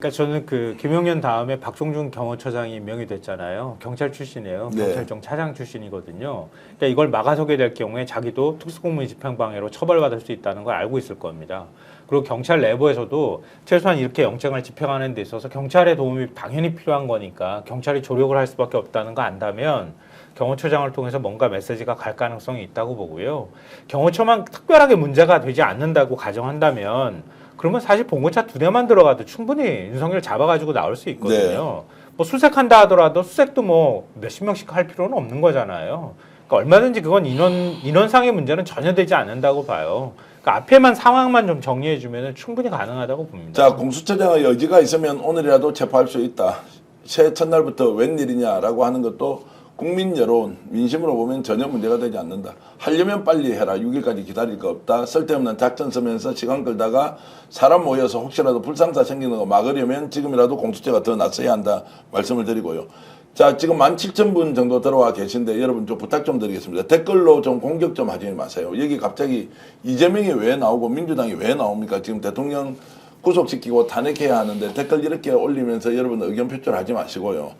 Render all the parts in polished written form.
그러니까 저는 그 김용현 다음에 박종준 경호처장이 임명이 됐잖아요. 경찰 출신이에요. 네. 경찰청 차장 출신이거든요. 그러니까 이걸 막아서게 될 경우에 자기도 특수공무원 집행방해로 처벌받을 수 있다는 걸 알고 있을 겁니다. 그리고 경찰 내부에서도 최소한 이렇게 영장을 집행하는 데 있어서 경찰의 도움이 당연히 필요한 거니까 경찰이 조력을 할 수밖에 없다는 거 안다면 경호처장을 통해서 뭔가 메시지가 갈 가능성이 있다고 보고요. 경호처만 특별하게 문제가 되지 않는다고 가정한다면 그러면 사실 봉고차 2대만 들어가도 충분히 윤석열 잡아가지고 나올 수 있거든요. 뭐 수색한다 하더라도 수색도 뭐 몇십 명씩 할 필요는 없는 거잖아요. 그러니까 얼마든지 그건 인원상의 문제는 전혀 되지 않는다고 봐요. 그러니까 앞에만 상황만 좀 정리해주면 충분히 가능하다고 봅니다. 자, 공수처장의 여지가 있으면 오늘이라도 체포할 수 있다. 새해 첫날부터 웬일이냐라고 하는 것도 국민 여론, 민심으로 보면 전혀 문제가 되지 않는다. 하려면 빨리 해라. 6일까지 기다릴 거 없다. 쓸데없는 작전 쓰면서 시간 끌다가 사람 모여서 혹시라도 불상사 생기는 거 막으려면 지금이라도 공수처가 더 낫서야 한다. 말씀을 드리고요. 자, 지금 17,000분 정도 들어와 계신데 여러분 좀 부탁 좀 드리겠습니다. 댓글로 좀 공격 좀 하지 마세요. 여기 갑자기 이재명이 왜 나오고 민주당이 왜 나옵니까? 지금 대통령 구속시키고 탄핵해야 하는데 댓글 이렇게 올리면서 여러분 의견 표출하지 마시고요.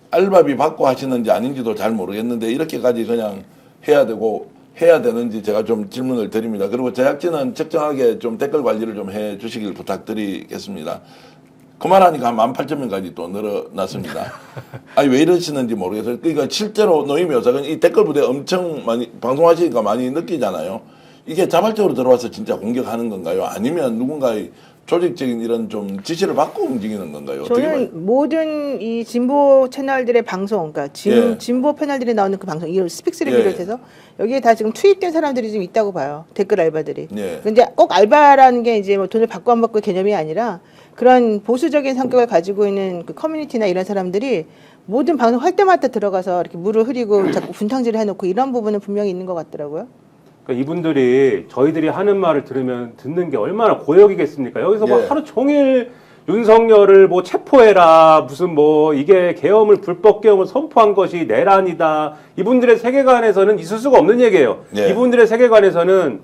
알바비 받고 하시는지 아닌지도 잘 모르겠는데 이렇게까지 그냥 해야 되는지 제가 좀 질문을 드립니다. 그리고 제작진은 적정하게 좀 댓글 관리를 좀 해 주시길 부탁드리겠습니다. 그만하니까 한 18,000명까지 또 늘어났습니다. 아니 왜 이러시는지 모르겠어요. 그러니까 실제로 노임 여사는 이 댓글 부대 엄청 많이 방송하시니까 많이 느끼잖아요. 이게 자발적으로 들어와서 진짜 공격하는 건가요? 아니면 누군가의 조직적인 이런 좀 지시를 받고 움직이는 건가요? 저는 모든 이 진보 채널들의 방송, 그러니까 진보 패널들이 나오는 그 방송, 이 스픽스를 비롯해서 여기에 다 지금 투입된 사람들이 좀 있다고 봐요. 댓글 알바들이. 근데 꼭 알바라는 게 이제 뭐 돈을 받고 안 받고 개념이 아니라 그런 보수적인 성격을 가지고 있는 그 커뮤니티나 이런 사람들이 모든 방송 할 때마다 들어가서 이렇게 물을 흐리고 자꾸 분탕질을 해놓고 이런 부분은 분명히 있는 것 같더라고요. 그러니까 이분들이 저희들이 하는 말을 들으면 듣는 게 얼마나 고역이겠습니까? 여기서 뭐 하루 종일 윤석열을 뭐 체포해라 무슨 뭐 이게 계엄을 불법 계엄을 선포한 것이 내란이다. 이분들의 세계관에서는 있을 수가 없는 얘기예요. 이분들의 세계관에서는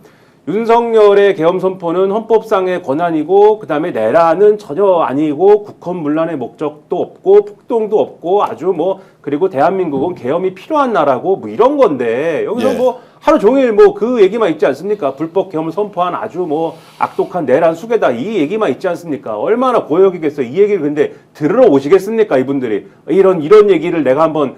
윤석열의 계엄 선포는 헌법상의 권한이고 그다음에 내란은 전혀 아니고 국헌문란의 목적도 없고 폭동도 없고 아주 뭐 그리고 대한민국은 계엄이 필요한 나라고 뭐 이런 건데 여기서 뭐 하루 종일 뭐 그 얘기만 있지 않습니까? 불법 계엄을 선포한 아주 뭐 악독한 내란 수괴다 이 얘기만 있지 않습니까? 얼마나 고역이겠어요. 이 얘기를 근데 들으러 오시겠습니까? 이분들이 이런 얘기를 내가 한번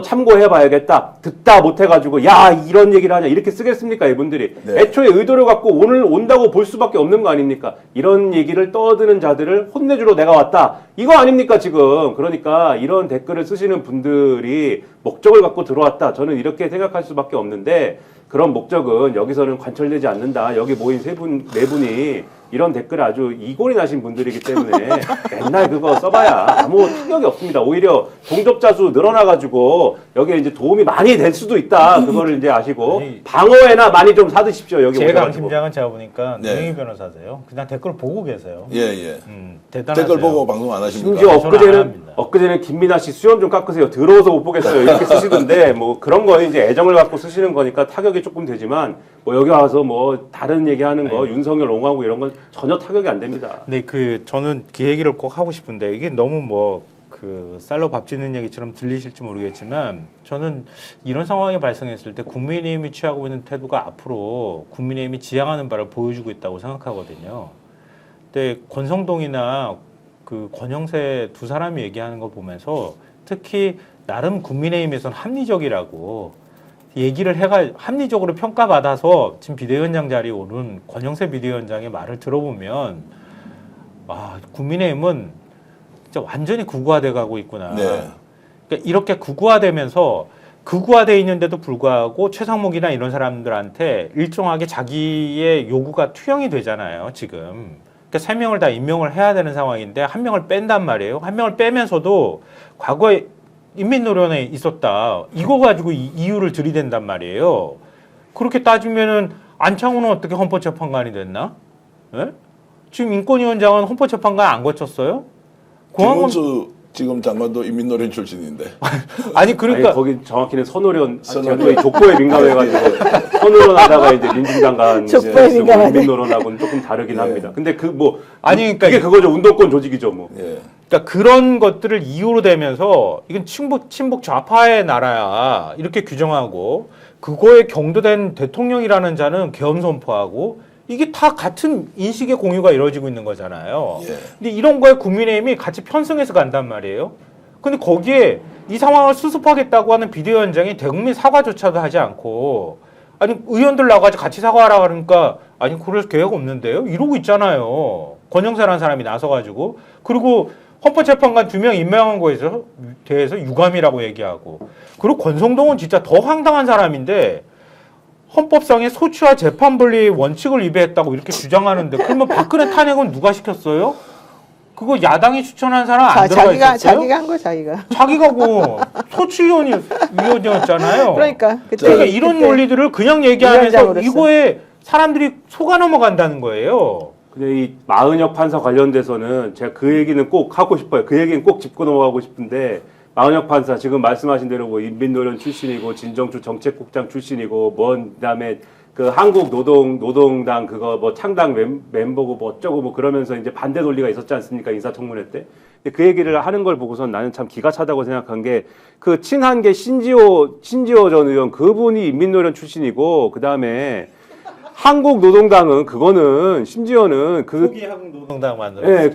참고해봐야겠다. 듣다 못해가지고 야 이런 얘기를 하냐 이렇게 쓰겠습니까 이분들이. 애초에 의도를 갖고 오늘 온다고 볼 수밖에 없는 거 아닙니까. 이런 얘기를 떠드는 자들을 혼내주러 내가 왔다. 이거 아닙니까 지금. 그러니까 이런 댓글을 쓰시는 분들이 목적을 갖고 들어왔다. 저는 이렇게 생각할 수밖에 없는데 그런 목적은 여기서는 관철되지 않는다. 여기 모인 네 분이 이런 댓글에 아주 이골이 나신 분들이기 때문에 맨날 그거 써봐야 아무 타격이 없습니다. 오히려 동접자 수 늘어나가지고 여기에 이제 도움이 많이 될 수도 있다. 그거를 이제 아시고 방어에나 많이 좀 사드십시오. 여기 제가 팀장은 제가 보니까 노영희 변호사세요. 그냥 댓글 보고 계세요. 대단하세요. 댓글 보고 방송 안 하십니까? 심지어 엊그제는 김민아 씨 수염 좀 깎으세요. 더러워서 못 보겠어요. 이렇게 쓰시던데 뭐 그런 거 이제 애정을 갖고 쓰시는 거니까 타격이 조금 되지만 뭐 여기 와서 뭐 다른 얘기하는 거 윤석열 옹호하고 이런 건 전혀 타격이 안 됩니다. 네, 저는 그 얘기를 꼭 하고 싶은데 이게 너무 뭐 그 쌀로 밥 짓는 얘기처럼 들리실지 모르겠지만 저는 이런 상황이 발생했을 때 국민의힘이 취하고 있는 태도가 앞으로 국민의힘이 지향하는 바를 보여주고 있다고 생각하거든요. 근데 권성동이나 그 권영세 두 사람이 얘기하는 걸 보면서 특히 나름 국민의힘에서는 합리적이라고 얘기를 합리적으로 평가받아서 지금 비대위원장 자리에 오른 권영세 비대위원장의 말을 들어보면 국민의힘은 진짜 완전히 극우화돼 가고 있구나. 그러니까 이렇게 극우화되면서 극우화돼 있는데도 불구하고 최상목이나 이런 사람들한테 일정하게 자기의 요구가 투영이 되잖아요. 지금. 그러니까 3명을 다 임명을 해야 되는 상황인데 1명을 뺀단 말이에요. 1명을 빼면서도 과거에 인민노련에 있었다. 이거 가지고 이유를 들이댄단 말이에요. 그렇게 따지면은 안창호는 어떻게 헌법재판관이 됐나? 네? 지금 인권위원장은 헌법재판관 안 거쳤어요? 김문수 지금 장관도 인민노련 출신인데. 아니 그러니까 아니, 거기 정확히는 선호련 제가 또 이 족보에 민감해가지고 선호련 하다가 이제 민중장관 족보에 민감하네. 인민노련하고는 조금 다르긴 예. 합니다. 근데 그 뭐 아니, 그러니까 이게 그거죠. 운동권 조직이죠 뭐. 예. 그러니까 그런 것들을 이유로 대면서 이건 친북 좌파의 나라야 이렇게 규정하고 그거에 경도된 대통령이라는 자는 계엄 선포하고 이게 다 같은 인식의 공유가 이루어지고 있는 거잖아요. 예. 근데 이런 거에 국민의힘이 같이 편승해서 간단 말이에요. 근데 거기에 이 상황을 수습하겠다고 하는 비대위원장이 대국민 사과조차도 하지 않고 아니 의원들 나가지고 같이 사과하라 그러니까 아니 그럴 계획 없는데요. 이러고 있잖아요. 권영세라는 사람이 나서가지고 그리고 헌법재판관 2명 임명한 거에 대해서 유감이라고 얘기하고 그리고 권성동은 진짜 더 황당한 사람인데 헌법상의 소추와 재판분리 원칙을 위배했다고 이렇게 주장하는데 그러면 박근혜 탄핵은 누가 시켰어요? 그거 야당이 추천한 사람 안 들어가 있었어요? 자기가 한 거 자기가. 자기가 뭐 소추위원이었잖아요. 그러니까 그러니까 이런 그때 논리들을 그냥 얘기하면서 위원장으로서. 이거에 사람들이 속아 넘어간다는 거예요. 근데 이 마은혁 판사 관련돼서는 제가 그 얘기는 꼭 하고 싶어요. 그 얘기는 꼭 짚고 넘어가고 싶은데 마은혁 판사 지금 말씀하신 대로 뭐 인민노련 출신이고 진정주 정책국장 출신이고 그다음에 그 한국노동당 그거 뭐 창당 멤버고 뭐 어쩌고 뭐 그러면서 이제 반대 논리가 있었지 않습니까? 인사청문회 때. 근데 그 얘기를 하는 걸 보고선 나는 참 기가 차다고 생각한 게 그 친한계 신지호 전 의원 그분이 인민노련 출신이고 그다음에 한국노동당은 그거는 심지어는 그 초기 한국노동당 만들었어요. 예,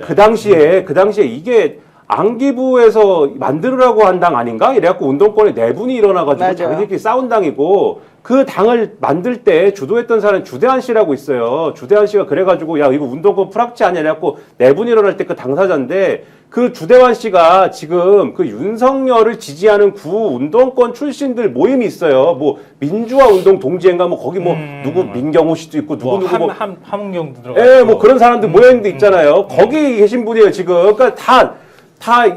그 당시에 이게 안기부에서 만들으라고 한 당 아닌가? 이래갖고 운동권에 내분이 일어나가지고 맞아요. 자기들끼리 싸운 당이고 그 당을 만들 때 주도했던 사람은 주대한 씨라고 있어요. 주대한 씨가 그래가지고 야 이거 운동권 프락치 아니야? 이래갖고 내분이 일어날 때 그 당사자인데 그 주대환 씨가 지금 그 윤석열을 지지하는 구 운동권 출신들 모임이 있어요. 뭐 민주화 운동 동지인가 뭐 거기 뭐 누구 민경호 씨도 있고 누구 누구 뭐 함은경도 들어가. 예, 뭐 그런 사람들 모여있는데 있잖아요. 거기 계신 분이에요, 지금. 그러니까 다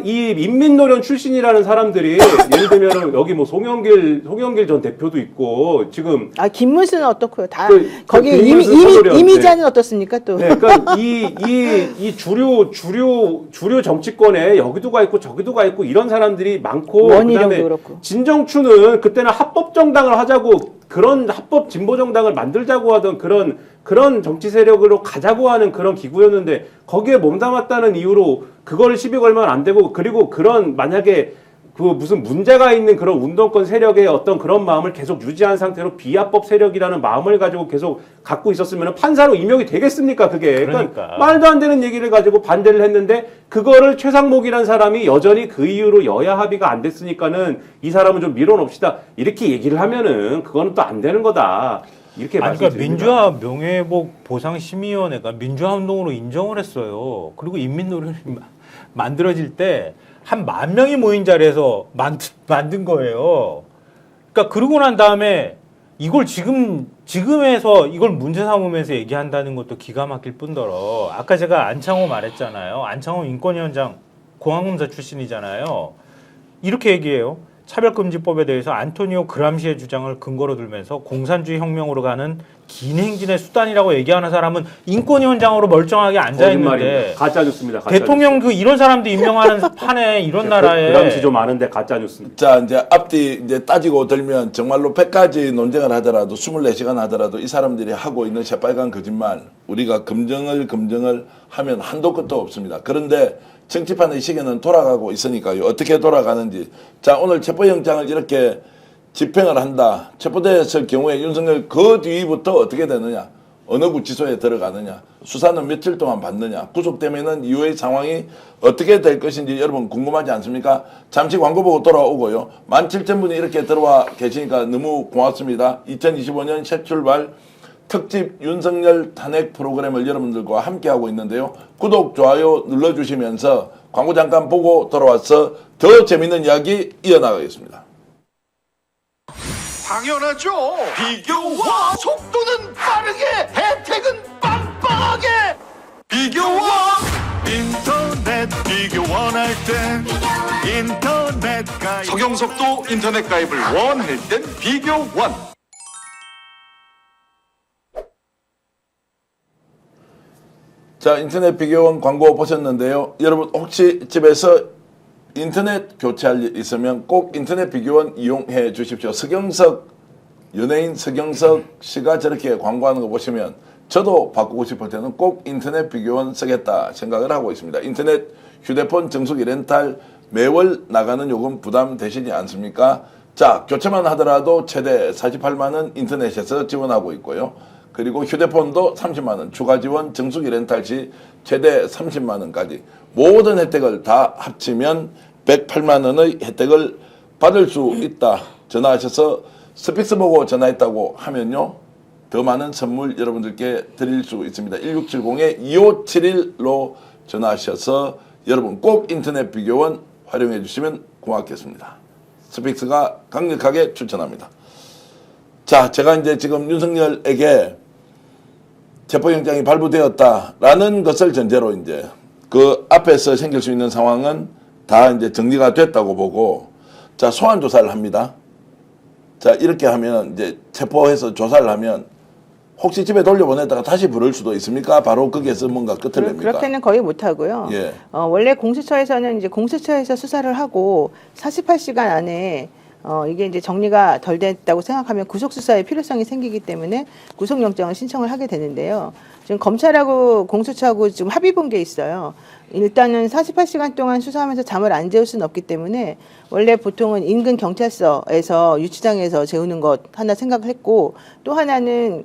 이 인민노련 출신이라는 사람들이 예를 들면 여기 뭐 송영길 전 대표도 있고 지금 아 김문수는 어떻고요? 다 거기 김문수 선호련, 이미자는 어떻습니까 또? 네, 그러니까 이 주류 정치권에 여기도 가 있고 저기도 가 있고 이런 사람들이 많고 원희룡도 그다음에 그렇고. 진정추는 그때는 합법 정당을 하자고 그런 합법 진보 정당을 만들자고 하던 그런 정치 세력으로 가자고 하는 그런 기구였는데 거기에 몸담았다는 이유로 그거를 시비 걸면 안 되고 그리고 그런 만약에 그 무슨 문제가 있는 그런 운동권 세력의 어떤 그런 마음을 계속 유지한 상태로 비합법 세력이라는 마음을 가지고 계속 갖고 있었으면 판사로 임명이 되겠습니까 그게 그러니까 말도 안 되는 얘기를 가지고 반대를 했는데 그거를 최상목이라는 사람이 여전히 그 이유로 여야 합의가 안 됐으니까는 이 사람은 좀 밀어놓읍시다 이렇게 얘기를 하면은 그거는 또 안 되는 거다 이렇게 그러니까 말씀드립니다. 민주화 명예회복 보상심의위원회가 민주화 운동으로 인정을 했어요. 그리고 인민노련이 만들어질 때 한 10,000명이 모인 자리에서 만든 거예요. 그러니까 그러고 난 다음에 이걸 지금에서 이걸 문제 삼으면서 얘기한다는 것도 기가 막힐 뿐더러 아까 제가 안창호 말했잖아요. 안창호 인권위원장 공항검사 출신이잖아요. 이렇게 얘기해요. 차별금지법에 대해서 안토니오 그람시의 주장을 근거로 들면서 공산주의 혁명으로 가는 긴 행진의 수단이라고 얘기하는 사람은 인권위원장으로 멀쩡하게 앉아있는데 가짜뉴스입니다. 대통령 이런 사람도 임명하는 판에 이런 나라에 그람시 좀 아는데 가짜뉴스입니다. 자, 이제 앞뒤 이제 따지고 들면 정말로 100가지 논쟁을 하더라도 24시간 하더라도 이 사람들이 하고 있는 새빨간 거짓말 우리가 검증을 하면 한도 끝도 없습니다. 그런데 정치판의 시계는 돌아가고 있으니까요. 어떻게 돌아가는지. 자, 오늘 체포영장을 이렇게 집행을 한다. 체포됐을 경우에 윤석열 그 뒤부터 어떻게 되느냐. 어느 구치소에 들어가느냐. 수사는 며칠 동안 받느냐. 구속되면은 이후의 상황이 어떻게 될 것인지 여러분 궁금하지 않습니까? 잠시 광고 보고 돌아오고요. 17,000분이 이렇게 들어와 계시니까 너무 고맙습니다. 2025년 새 출발 특집 윤석열 탄핵 프로그램을 여러분들과 함께하고 있는데요. 구독, 좋아요 눌러주시면서 광고 잠깐 보고 돌아와서 더 재밌는 이야기 이어나가겠습니다. 당연하죠. 비교와 속도는 빠르게, 혜택은 빵빵하게. 비교와 인터넷 비교 원할 땐 인터넷 가입. 성형석도 인터넷 가입을 원할 땐 비교원. 자, 인터넷 비교원 광고 보셨는데요. 여러분 혹시 집에서 인터넷 교체할 일 있으면 꼭 인터넷 비교원 이용해 주십시오. 연예인 서경석 씨가 저렇게 광고하는 거 보시면 저도 바꾸고 싶을 때는 꼭 인터넷 비교원 쓰겠다 생각을 하고 있습니다. 인터넷 휴대폰 정수기 렌탈 매월 나가는 요금 부담되시지 않습니까? 자, 교체만 하더라도 최대 48만 원 인터넷에서 지원하고 있고요. 그리고 휴대폰도 30만 원 추가 지원, 정수기 렌탈 시 최대 30만 원까지 모든 혜택을 다 합치면 108만 원의 혜택을 받을 수 있다. 전화하셔서 스픽스 보고 전화했다고 하면요. 더 많은 선물 여러분들께 드릴 수 있습니다. 1670-2571로 전화하셔서 여러분 꼭 인터넷 비교원 활용해 주시면 고맙겠습니다. 스픽스가 강력하게 추천합니다. 자, 제가 이제 지금 윤석열에게 체포영장이 발부되었다라는 것을 전제로 이제 그 앞에서 생길 수 있는 상황은 다 이제 정리가 됐다고 보고, 자, 소환 조사를 합니다. 자, 이렇게 하면 이제 체포해서 조사를 하면 혹시 집에 돌려보냈다가 다시 부를 수도 있습니까? 바로 거기에서 뭔가 끝을 냅니까? 그렇게는 거의 못 하고요. 예. 원래 공수처에서는 이제 공수처에서 수사를 하고 48시간 안에 이게 이제 정리가 덜 됐다고 생각하면 구속 수사의 필요성이 생기기 때문에 구속영장을 신청을 하게 되는데요. 지금 검찰하고 공수처하고 지금 합의 본 게 있어요. 일단은 48시간 동안 수사하면서 잠을 안 재울 수는 없기 때문에 원래 보통은 인근 경찰서에서 유치장에서 재우는 것 하나 생각을 했고, 또 하나는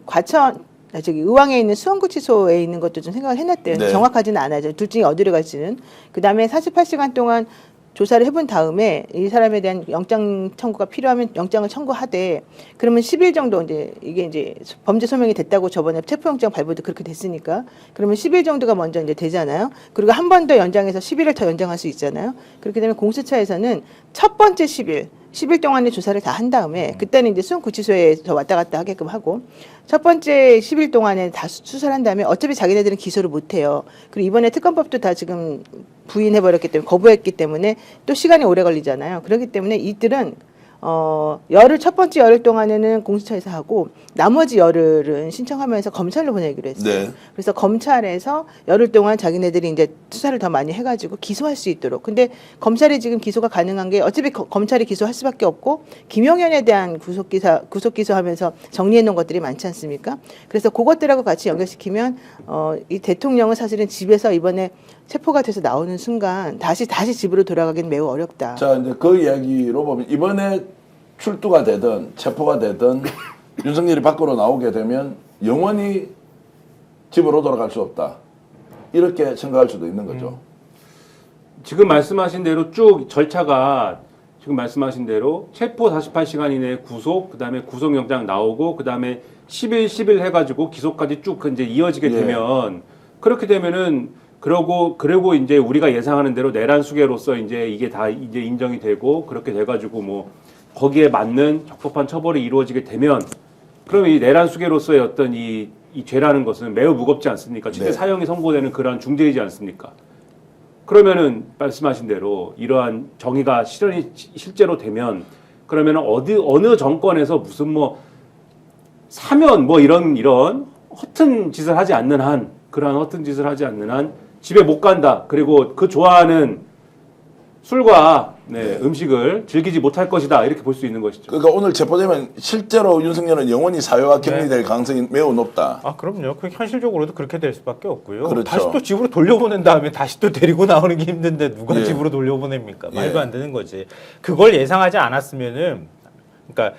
의왕에 있는 수원구치소에 있는 것도 좀 생각을 해놨대요. 네. 정확하지는 않아요. 둘 중에 어디로 갈지는. 그 다음에 48시간 동안 조사를 해본 다음에 이 사람에 대한 영장 청구가 필요하면 영장을 청구하되, 그러면 10일 정도 이게 이제 범죄 소명이 됐다고 저번에 체포영장 발부도 그렇게 됐으니까 그러면 10일 정도가 먼저 이제 되잖아요. 그리고 한 번 더 연장해서 10일을 더 연장할 수 있잖아요. 그렇게 되면 공수처에서는 첫 번째 10일 동안의 조사를 다 한 다음에 그때는 이제 수원구치소에서 왔다 갔다 하게끔 하고, 첫 번째 10일 동안에 다 수사를 한 다음에 어차피 자기네들은 기소를 못 해요. 그리고 이번에 특검법도 다 지금 부인해버렸기 때문에, 거부했기 때문에 또 시간이 오래 걸리잖아요. 그렇기 때문에 이들은 첫 번째 열흘 동안에는 공수처에서 하고 나머지 열흘은 신청하면서 검찰로 보내기로 했어요. 네. 그래서 검찰에서 열흘 동안 자기네들이 이제 수사를 더 많이 해가지고 기소할 수 있도록. 근데 검찰이 지금 기소가 가능한 게 어차피 검찰이 기소할 수밖에 없고, 김용현에 대한 구속 기소하면서 정리해 놓은 것들이 많지 않습니까? 그래서 그것들하고 같이 연결시키면 이 대통령은 사실은 집에서 이번에 체포가 돼서 나오는 순간 다시 집으로 돌아가기는 매우 어렵다. 자, 이제 그 이야기로 보면 이번에 출두가 되든 체포가 되든 윤석열이 밖으로 나오게 되면 영원히 집으로 돌아갈 수 없다. 이렇게 생각할 수도 있는 거죠. 지금 말씀하신 대로 쭉 절차가 지금 말씀하신 대로 체포 48시간 이내에 구속, 그다음에 구속영장 나오고, 그다음에 10일 해가지고 기소까지 쭉 이제 이어지게 예. 되면, 그렇게 되면은 그리고 이제 우리가 예상하는 대로 내란 수괴로서 이제 이게 다 이제 인정이 되고 그렇게 돼가지고 뭐 거기에 맞는 적법한 처벌이 이루어지게 되면, 그러면 이 내란 수괴로서의 어떤 이 죄라는 것은 매우 무겁지 않습니까? 실제 네. 사형이 선고되는 그러한 중죄이지 않습니까? 그러면은 말씀하신 대로 이러한 정의가 실제로 되면, 그러면은 어느 정권에서 무슨 뭐 사면 뭐 이런 허튼 짓을 하지 않는 한, 그러한 허튼 짓을 하지 않는 한 집에 못 간다. 그리고 그 좋아하는 술과 음식을 즐기지 못할 것이다. 이렇게 볼 수 있는 것이죠. 그러니까 오늘 체포되면 실제로 윤석열은 영원히 사회와 격리될 가능성이 매우 높다. 아, 그럼요. 그 현실적으로도 그렇게 될 수밖에 없고요. 그렇죠. 다시 또 집으로 돌려보낸 다음에 다시 또 데리고 나오는 게 힘든데 누가 예. 집으로 돌려보냅니까? 예. 말도 안 되는 거지. 그걸 예상하지 않았으면은, 그러니까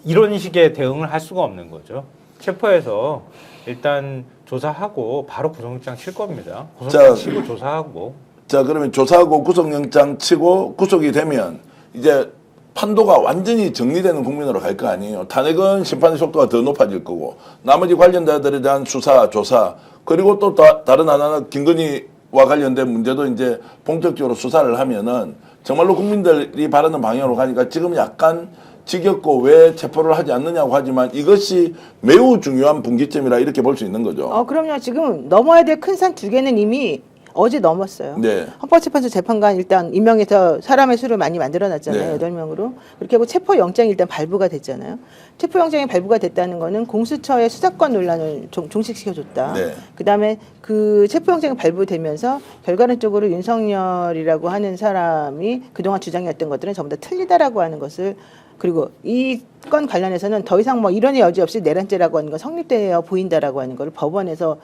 이런 식의 대응을 할 수가 없는 거죠. 체포해서 일단 조사하고 바로 구속영장 칠 겁니다. 구속영장 치고 조사하고. 자, 그러면 조사하고 구속영장 치고 구속이 되면 이제 판도가 완전히 정리되는 국면으로 갈 거 아니에요. 탄핵은 심판의 속도가 더 높아질 거고, 나머지 관련자들에 대한 수사, 조사, 그리고 또 다른 하나는 김건희와 관련된 문제도 이제 본격적으로 수사를 하면은 정말로 국민들이 바라는 방향으로 가니까 지금 약간 지겹고 왜 체포를 하지 않느냐고 하지만 이것이 매우 중요한 분기점이라 이렇게 볼 수 있는 거죠. 그럼요. 지금 넘어야 될 큰 산 두 개는 이미 어제 넘었어요. 네. 헌법재판소 재판관 일단 임명해서 사람의 수를 많이 만들어놨잖아요. 네. 8명으로. 그렇게 하고 체포영장이 일단 발부가 됐잖아요. 체포영장이 발부가 됐다는 거는 공수처의 수사권 논란을 종식시켜줬다. 네. 그다음에 그 체포영장이 발부되면서 결과론적으로 윤석열이라고 하는 사람이 그동안 주장했던 것들은 전부 다 틀리다라고 하는 것을, 그리고 이 건 관련해서는 더 이상 뭐 이론의 여지 없이 내란죄라고 하는 건 성립되어 보인다라고 하는 걸 법원에서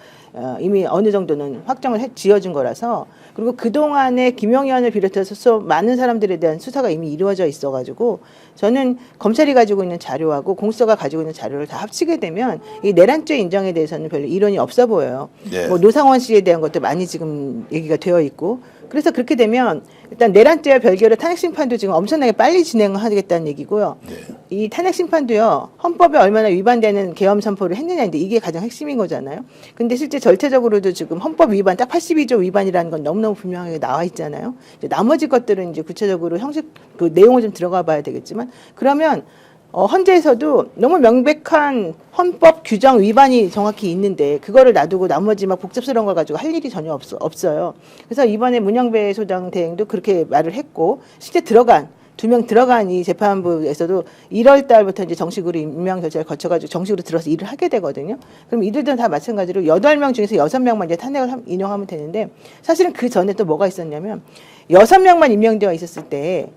이미 어느 정도는 확정을 지어준 거라서, 그리고 그동안에 김용현을 비롯해서 많은 사람들에 대한 수사가 이미 이루어져 있어가지고 저는 검찰이 가지고 있는 자료하고 공수처가 가지고 있는 자료를 다 합치게 되면 이 내란죄 인정에 대해서는 별로 이론이 없어 보여요. 네. 뭐 노상원 씨에 대한 것도 많이 지금 얘기가 되어 있고, 그래서 그렇게 되면 일단 내란죄와 별개로 탄핵심판도 지금 엄청나게 빨리 진행하겠다는 얘기고요. 네. 이 탄핵심판도요, 헌법에 얼마나 위반되는 계엄 선포를 했느냐인데 이게 가장 핵심인 거잖아요. 근데 실제 절차적으로도 지금 헌법 위반, 딱 82조 위반이라는 건 너무너무 분명하게 나와 있잖아요. 이제 나머지 것들은 이제 구체적으로 형식, 그 내용을 좀 들어가 봐야 되겠지만, 그러면 헌재에서도 너무 명백한 헌법 규정 위반이 정확히 있는데 그거를 놔두고 나머지 막 복잡스러운 걸 가지고 할 일이 전혀 없어요. 그래서 이번에 문영배 소장 대행도 그렇게 말을 했고, 실제 들어간 2명 들어간 이 재판부에서도 1월 달부터 이제 정식으로 임명 절차를 거쳐가지고 정식으로 들어서 일을 하게 되거든요. 그럼 이들도 다 마찬가지로 8명 중에서 6명만 이제 탄핵을 인용하면 되는데, 사실은 그 전에 또 뭐가 있었냐면 6명만 임명되어 있었을 때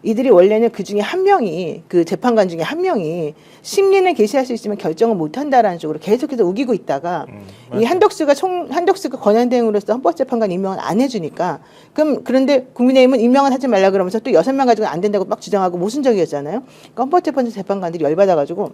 이들이 원래는 그 중에 한 명이, 그 재판관 중에 한 명이 심리는 개시할 수 있지만 결정을 못 한다라는 쪽으로 계속해서 우기고 있다가 이 한덕수가 권한대행으로서 헌법재판관 임명을 안 해주니까, 그런데 국민의힘은 임명은 하지 말라 그러면서 또 6명 가지고 안 된다고 막 주장하고 모순적이었잖아요. 그러니까 헌법재판소 재판관들이 열받아가지고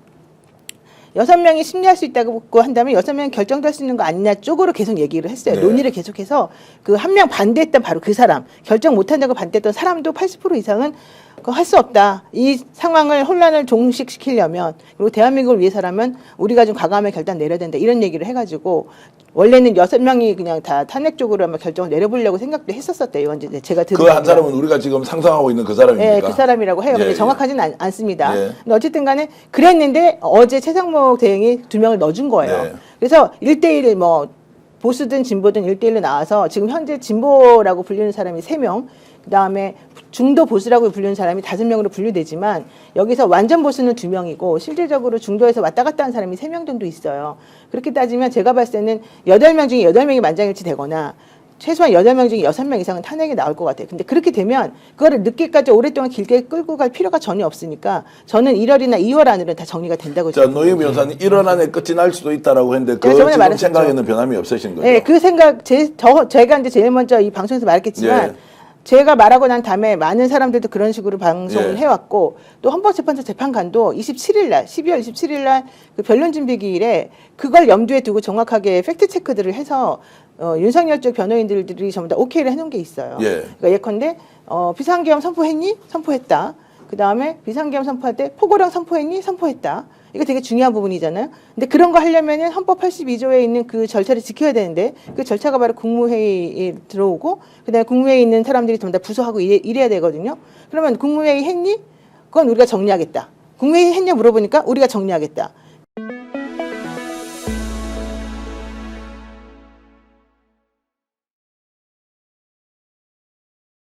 6명이 심리할 수 있다고 한다면 6명이 결정도 할 수 있는 거 아니냐 쪽으로 계속 얘기를 했어요. 네. 논의를 계속해서 그 한 명 반대했던 바로 그 사람, 결정 못한다고 반대했던 사람도 80% 이상은 그거 할 수 없다. 이 상황을 혼란을 종식시키려면, 그리고 대한민국을 위해서라면 우리가 좀 과감하게 결단 내려야 된다. 이런 얘기를 해가지고 원래는 6명이 그냥 다 탄핵 쪽으로 아마 결정을 내려보려고 생각도 했었었대요. 이건 이제 제가 들은 그 한 사람은 우리가 지금 상상하고 있는 그 사람입니까? 네, 그 사람이라고 해요. 근데 예, 정확하지는 않습니다. 예. 근데 어쨌든 간에 그랬는데 어제 최상목 대행이 2명을 넣어준 거예요. 네. 그래서 1대1 뭐 보수든 진보든 1대1로 나와서 지금 현재 진보라고 불리는 사람이 3명, 그다음에 중도 보수라고 불리는 사람이 5명으로 분류되지만 여기서 완전 보수는 2명이고 실질적으로 중도에서 왔다 갔다 하는 사람이 3명 정도 있어요. 그렇게 따지면 제가 봤을 때는 8명 중에 8명이 만장일치 되거나 최소한 8명 중에 6명 이상은 탄핵이 나올 것 같아요. 근데 그렇게 되면 그거를 늦게까지 오랫동안 길게 끌고 갈 필요가 전혀 없으니까 저는 1월이나 2월 안으로 다 정리가 된다고 자, 노희 변호사님 1월 안에 끝이 날 수도 있다라고 했는데 그 저번에 지금 말했었죠. 생각에는 변함이 없으신 거죠? 네, 그 생각 제가 이제 제일 먼저 이 방송에서 말했겠지만 예. 제가 말하고 난 다음에 많은 사람들도 그런 식으로 방송을 예. 해왔고, 또 헌법재판소 재판관도 27일 날, 12월 27일 날 그 변론 준비기일에 그걸 염두에 두고 정확하게 팩트 체크들을 해서 윤석열 쪽 변호인들이 전부 다 오케이를 해놓은 게 있어요. 예. 그러니까 예컨대 비상계엄 선포했니? 선포했다. 그 다음에 비상계엄 선포할 때 포고령 선포했니? 선포했다. 이거 되게 중요한 부분이잖아요. 근데 그런 거 하려면은 헌법 82조에 있는 그 절차를 지켜야 되는데 그 절차가 바로 국무회의에 들어오고 그다음에 국무회의에 있는 사람들이 전부 다 부서하고 이래야 되거든요. 그러면 국무회의 했니? 그건 우리가 정리하겠다. 국무회의 했냐 물어보니까 우리가 정리하겠다.